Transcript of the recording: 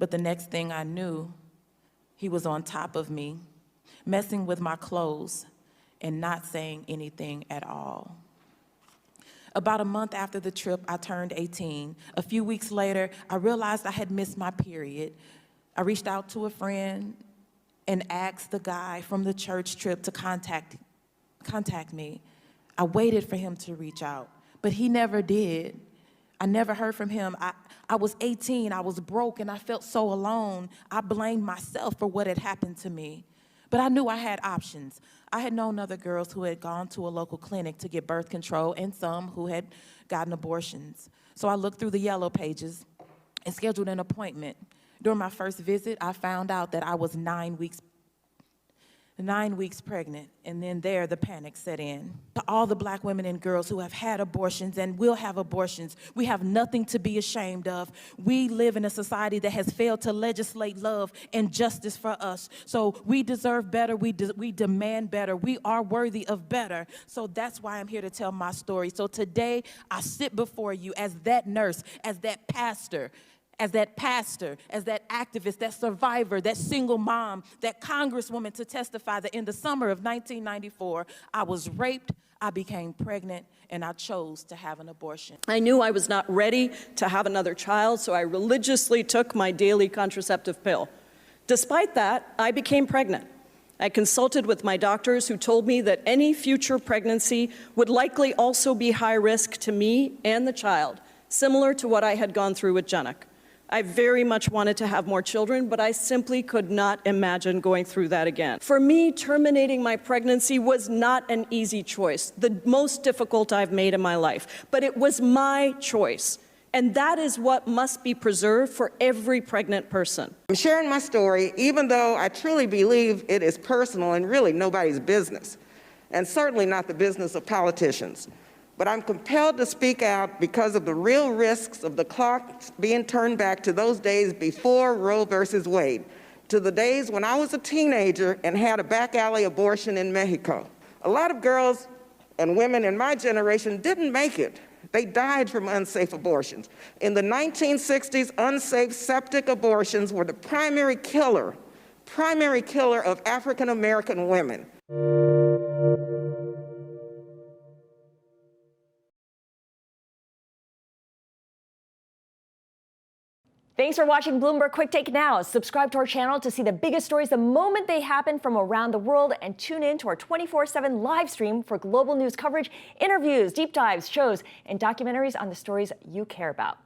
But the next thing I knew, he was on top of me, messing with my clothes and not saying anything at all. About a month after the trip, I turned 18. A few weeks later, I realized I had missed my period. I reached out to a friend and asked the guy from the church trip to contact me. I waited for him to reach out, but he never did. I never heard from him. I was 18, I was broke, and I felt so alone. I blamed myself for what had happened to me. But I knew I had options. I had known other girls who had gone to a local clinic to get birth control and some who had gotten abortions. So I looked through the yellow pages and scheduled an appointment. During my first visit, I found out that I was 9 weeks pregnant, and then there the panic set in. To all the Black women and girls who have had abortions and will have abortions, we have nothing to be ashamed of. We live in a society that has failed to legislate love and justice for us. So we deserve better, we demand better, we are worthy of better. So that's why I'm here to tell my story. So today, I sit before you as that nurse, as that pastor, as that activist, that survivor, that single mom, that congresswoman to testify that in the summer of 1994, I was raped, I became pregnant, and I chose to have an abortion. I knew I was not ready to have another child, so I religiously took my daily contraceptive pill. Despite that, I became pregnant. I consulted with my doctors who told me that any future pregnancy would likely also be high risk to me and the child, similar to what I had gone through with Janak. I very much wanted to have more children, but I simply could not imagine going through that again. For me, terminating my pregnancy was not an easy choice, the most difficult I've made in my life, but it was my choice. And that is what must be preserved for every pregnant person. I'm sharing my story, even though I truly believe it is personal and really nobody's business, and certainly not the business of politicians. But I'm compelled to speak out because of the real risks of the clock being turned back to those days before Roe versus Wade, to the days when I was a teenager and had a back alley abortion in Mexico. A lot of girls and women in my generation didn't make it. They died from unsafe abortions. In the 1960s, unsafe septic abortions were the primary killer of African American women. Thanks for watching Bloomberg Quick Take Now. Subscribe to our channel to see the biggest stories the moment they happen from around the world, and tune in to our 24/7 live stream for global news coverage, interviews, deep dives, shows, and documentaries on the stories you care about.